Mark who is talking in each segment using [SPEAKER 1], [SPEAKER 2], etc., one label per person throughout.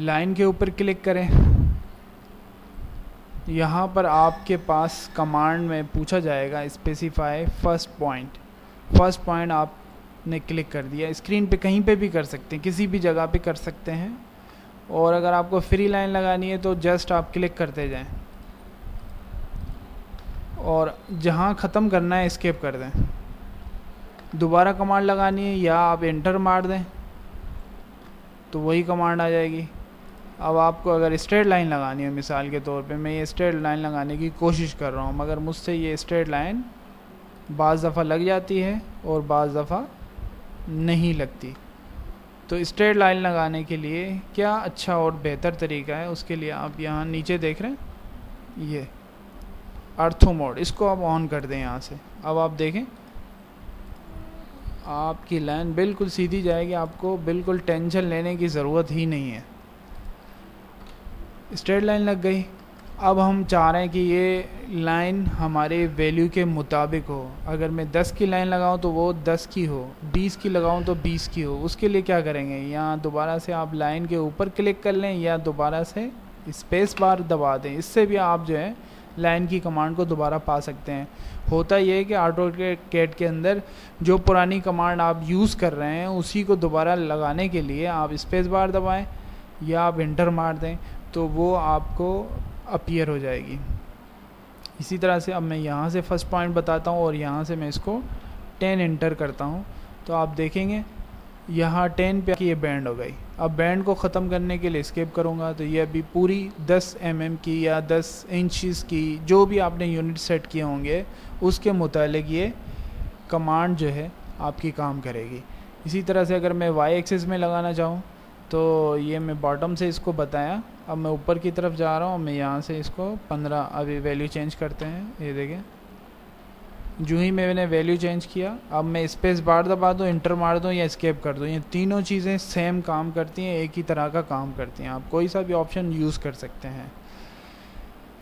[SPEAKER 1] Line के ऊपर click करें। यहाँ पर आपके पास कमांड में पूछा जाएगा specify first point. First point आपने क्लिक कर दिया। स्क्रीन पे कहीं पे भी कर सकते हैं, किसी भी जगह पे कर सकते हैं। और अगर आपको फ्री लाइन लगानी है तो जस्ट आप क्लिक करते जाएं और जहाँ ख़त्म करना है एस्केप कर दें। दोबारा कमांड लगानी है या आप एंटर मार दें तो वही कमांड आ जाएगी। अब आपको अगर स्ट्रेट लाइन लगानी है, मिसाल के तौर पे मैं ये स्ट्रेट लाइन लगाने की कोशिश कर रहा हूँ, मगर मुझसे ये स्ट्रेट लाइन बाज़ दफ़ा लग जाती है और बाज़ दफ़ा नहीं लगती। तो स्ट्रेट लाइन लगाने के लिए क्या अच्छा और बेहतर तरीका है, उसके लिए आप यहाँ नीचे देख रहे हैं ये ऑर्थो मोड, इसको आप ऑन कर दें यहाँ से। अब आप देखें आपकी लाइन बिल्कुल सीधी जाएगी, आपको बिल्कुल टेंशन लेने की ज़रूरत ही नहीं है। स्ट्रेट लाइन लग गई। अब हम चाह रहे हैं कि ये लाइन हमारे वैल्यू के मुताबिक हो। अगर मैं 10 की लाइन लगाऊं तो वो 10 की हो, 20 की लगाऊं तो 20 की हो। उसके लिए क्या करेंगे, यहाँ दोबारा से आप लाइन के ऊपर क्लिक कर लें या दोबारा से स्पेस बार दबा दें। इससे भी आप जो है लाइन की कमांड को दोबारा पा सकते हैं। होता ये है कि ऑटोकैड के अंदर जो पुरानी कमांड आप यूज़ कर रहे हैं उसी को दोबारा लगाने के लिए आप स्पेस बार दबाएं या आप एंटर मार दें तो वो आपको अपीयर हो जाएगी। इसी तरह से अब मैं यहाँ से फर्स्ट पॉइंट बताता हूँ और यहाँ से मैं इसको 10 एंटर करता हूँ तो आप देखेंगे यहाँ 10 पे ये बैंड हो गई। अब बैंड को ख़त्म करने के लिए एस्केप करूँगा तो ये अभी पूरी 10 mm की या 10 इंचेस की जो भी आपने यूनिट सेट किए होंगे उसके मुतालिक ये कमांड जो है आपकी काम करेगी। इसी तरह से अगर मैं वाई एक्सिस में लगाना चाहूँ तो ये मैं बॉटम से इसको बताया, अब मैं ऊपर की तरफ जा रहा हूँ। मैं यहाँ से इसको 15 अभी वैल्यू चेंज करते हैं। ये देखें जो ही मैंने वैल्यू चेंज किया, अब मैं स्पेस बार दबा दूँ, इंटर मार दूँ या एस्केप कर दूँ, ये तीनों चीज़ें सेम काम करती हैं, एक ही तरह का काम करती हैं। आप कोई सा भी ऑप्शन यूज़ कर सकते हैं।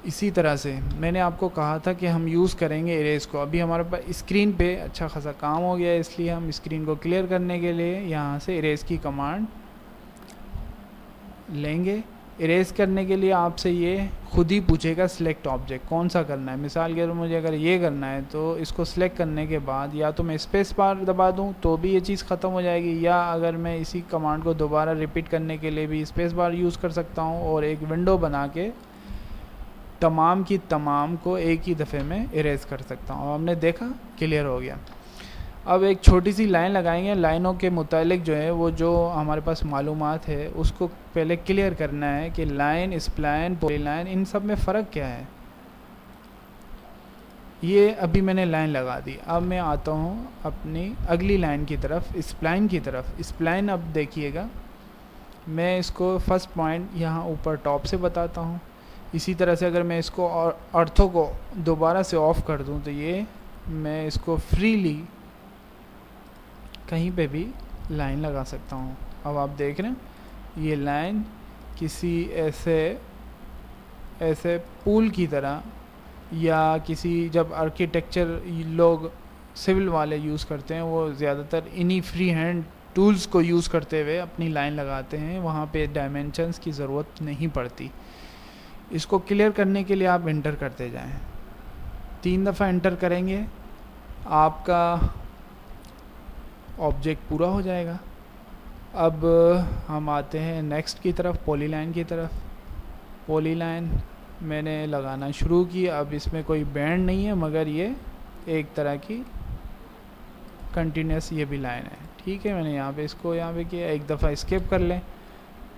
[SPEAKER 1] इसी तरह से मैंने आपको कहा था कि हम यूज़ करेंगे इरेज को। अभी हमारे पास स्क्रीन पे अच्छा खासा काम हो गया है, इसलिए हम स्क्रीन को क्लियर करने के लिए यहाँ से इरेज की कमांड लेंगे। इरेज करने के लिए आपसे ये खुद ही पूछेगा सिलेक्ट ऑब्जेक्ट कौन सा करना है। मिसाल के मुझे अगर ये करना है तो इसको सिलेक्ट करने के बाद या तो मैं स्पेस बार दबा दूं तो भी ये चीज़ ख़त्म हो जाएगी, या अगर मैं इसी कमांड को दोबारा रिपीट करने के लिए भी स्पेस बार यूज़ कर सकता हूं और एक विंडो बना के तमाम की तमाम को एक ही दफ़े में इरेज कर सकता हूँ। हमने देखा क्लियर हो गया। अब एक छोटी सी लाइन लगाएंगे। लाइनों के मुतालिक जो है वो जो हमारे पास मालूमात है उसको पहले क्लियर करना है कि लाइन, स्प्लाइन, पॉलीलाइन इन सब में फ़र्क क्या है। ये अभी मैंने लाइन लगा दी। अब मैं आता हूँ अपनी अगली लाइन की तरफ, स्प्लाइन की तरफ। स्प्लाइन अब देखिएगा मैं इसको फर्स्ट पॉइंट यहाँ ऊपर टॉप से बताता हूँ। इसी तरह से अगर मैं इसको और अर्थों को दोबारा से ऑफ़ कर दूँ तो ये मैं इसको फ्रीली कहीं पे भी लाइन लगा सकता हूँ। अब आप देख रहे हैं ये लाइन किसी ऐसे पुल की तरह या किसी जब आर्किटेक्चर लोग सिविल वाले यूज़ करते हैं वो ज़्यादातर इन्हीं फ्री हैंड टूल्स को यूज़ करते हुए अपनी लाइन लगाते हैं, वहाँ पे डायमेंशंस की ज़रूरत नहीं पड़ती। इसको क्लियर करने के लिए आप एंटर करते जाएं। 3 दफ़ा एंटर करेंगे आपका ऑब्जेक्ट पूरा हो जाएगा। अब हम आते हैं नेक्स्ट की तरफ, पॉलीलाइन की तरफ। पॉलीलाइन मैंने लगाना शुरू की। अब इसमें कोई बैंड नहीं है मगर ये एक तरह की कंटिन्यूस ये भी लाइन है। ठीक है, मैंने यहाँ पे इसको यहाँ पे किया, एक दफ़ा एस्केप कर लें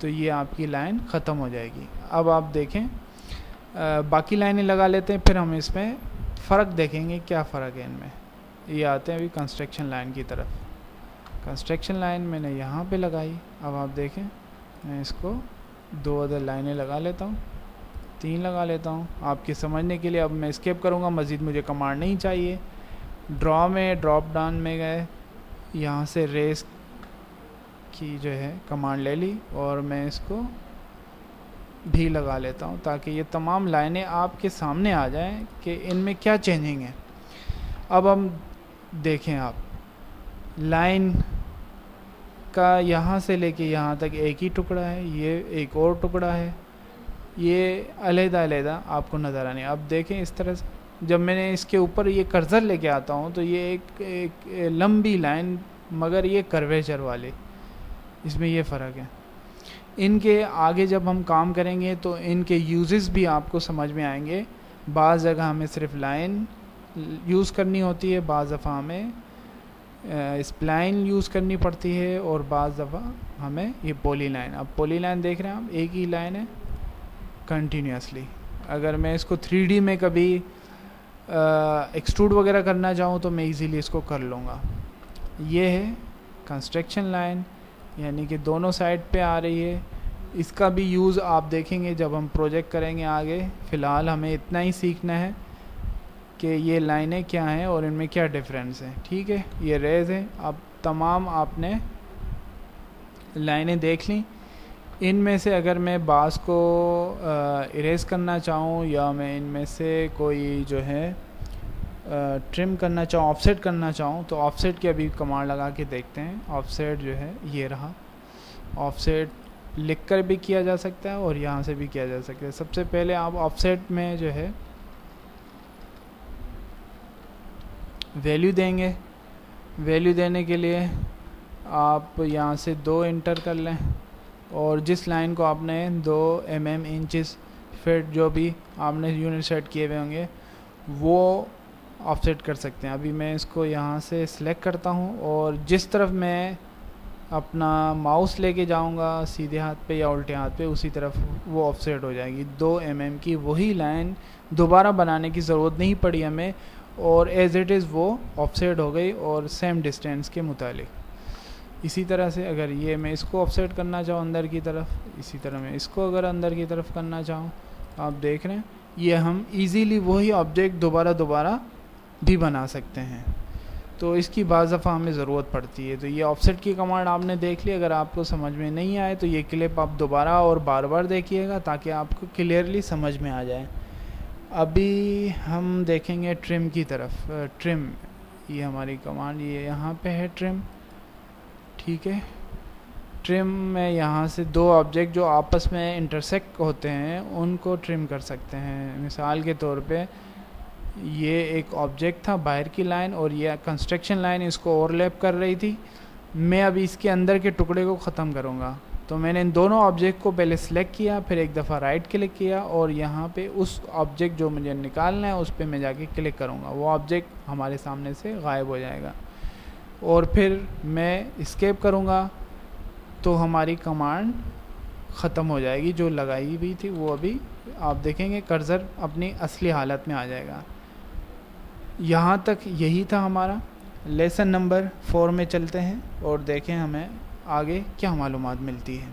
[SPEAKER 1] तो ये आपकी लाइन ख़त्म हो जाएगी। अब आप देखें बाकी लाइनें लगा लेते हैं, फिर हम इसमें फ़र्क देखेंगे क्या फ़र्क है इनमें। ये आते हैं अभी कंस्ट्रक्शन लाइन की तरफ। कंस्ट्रक्शन लाइन मैंने यहाँ पे लगाई। अब आप देखें मैं इसको 2 अदर लाइनें लगा लेता हूँ, 3 लगा लेता हूँ आपके समझने के लिए। अब मैं एस्केप करूँगा, मज़ीद मुझे कमांड नहीं चाहिए। ड्रॉ में ड्रॉप डाउन में गए, यहाँ से रेस की जो है कमांड ले ली और मैं इसको भी लगा लेता हूँ ताकि ये तमाम लाइनें आपके सामने आ जाएं कि इनमें क्या चेंजिंग है। अब हम देखें, आप लाइन का यहाँ से लेके यहाँ तक एक ही टुकड़ा है, ये एक और टुकड़ा है, ये अलग-अलग आपको नज़र आने। अब देखें इस तरह से जब मैंने इसके ऊपर ये कर्सर लेके आता हूँ तो ये एक लंबी लाइन, मगर ये कर्वेचर वाली, इसमें ये फ़र्क है। इनके आगे जब हम काम करेंगे तो इनके यूजेस भी आपको समझ में आएंगे। बाज़ जगह हमें सिर्फ लाइन यूज़ करनी होती है, बाज़ दफ़ा हमें स्प्लाइन यूज़ करनी पड़ती है, और बाज़ दफ़ा हमें ये पॉली लाइन। अब पॉली लाइन देख रहे हैं आप, एक ही लाइन है कंटिन्यूसली। अगर मैं इसको 3D में कभी एक्सट्रूड वगैरह करना चाहूँ तो मैं इजीली इसको कर लूँगा। ये है कंस्ट्रक्शन लाइन, यानी कि दोनों साइड पे आ रही है। इसका भी यूज़ आप देखेंगे जब हम प्रोजेक्ट करेंगे आगे। फ़िलहाल हमें इतना ही सीखना है कि ये लाइनें क्या हैं और इनमें क्या डिफरेंस है। ठीक है, ये रेज़ है। अब तमाम आपने लाइनें देख ली। इनमें से अगर मैं बास को इरेज़ करना चाहूँ, या मैं इनमें से कोई जो है ट्रिम करना चाहूँ, ऑफसेट करना चाहूँ, तो ऑफसेट की अभी कमांड लगा के देखते हैं। ऑफसेट जो है ये रहा। ऑफसेट लिख कर भी किया जा सकता है और यहाँ से भी किया जा सकता है। सबसे पहले आप ऑफसेट में जो है वैल्यू देंगे। वैल्यू देने के लिए आप यहाँ से 2 इंटर कर लें, और जिस लाइन को आपने 2 mm इंचेस फिट जो भी आपने यूनिट सेट किए हुए होंगे वो ऑफसेट कर सकते हैं। अभी मैं इसको यहाँ से सिलेक्ट करता हूँ, और जिस तरफ मैं अपना माउस लेके जाऊँगा सीधे हाथ पे या उल्टे हाथ पे, उसी तरफ वो ऑफसेट हो जाएगी। 2 mm की वही लाइन दोबारा बनाने की ज़रूरत नहीं पड़ी हमें, और एज इट इज़ वो ऑफसेट हो गई और सेम डिस्टेंस के मुतालिक। इसी तरह से अगर ये मैं इसको ऑफसेट करना चाहूँ अंदर की तरफ, इसी तरह मैं इसको अगर अंदर की तरफ करना चाहूँ, आप देख रहे हैं ये हम इजीली वही ऑब्जेक्ट दोबारा भी बना सकते हैं। तो इसकी बाज़ दफ़ा हमें ज़रूरत पड़ती है। तो ये ऑफसेट की कमांड आपने देख ली। अगर आपको समझ में नहीं आए तो ये क्लिप आप दोबारा और बार देखिएगा ताकि आपको क्लियरली समझ में आ जाए। अभी हम देखेंगे ट्रिम की तरफ। ट्रिम, ये हमारी कमांड ये यहाँ पे है ट्रिम। ठीक है, ट्रिम में यहाँ से 2 ऑब्जेक्ट जो आपस में इंटरसेक्ट होते हैं उनको ट्रिम कर सकते हैं। मिसाल के तौर पे ये एक ऑब्जेक्ट था बाहर की लाइन, और ये कंस्ट्रक्शन लाइन इसको ओवरलैप कर रही थी। मैं अभी इसके अंदर के टुकड़े को ख़त्म करूँगा, तो मैंने इन दोनों ऑब्जेक्ट को पहले सिलेक्ट किया, फिर एक दफ़ा राइट क्लिक किया, और यहाँ पे उस ऑब्जेक्ट जो मुझे निकालना है उस पर मैं जाके क्लिक करूँगा। वो ऑब्जेक्ट हमारे सामने से गायब हो जाएगा, और फिर मैं एस्केप करूँगा तो हमारी कमांड ख़त्म हो जाएगी। जो लगाई हुई थी वो अभी आप देखेंगे कर्सर अपनी असली हालत में आ जाएगा। यहाँ तक यही था हमारा। लेसन नंबर 4 में चलते हैं और देखें हमें आगे क्या मालूमात मिलती है।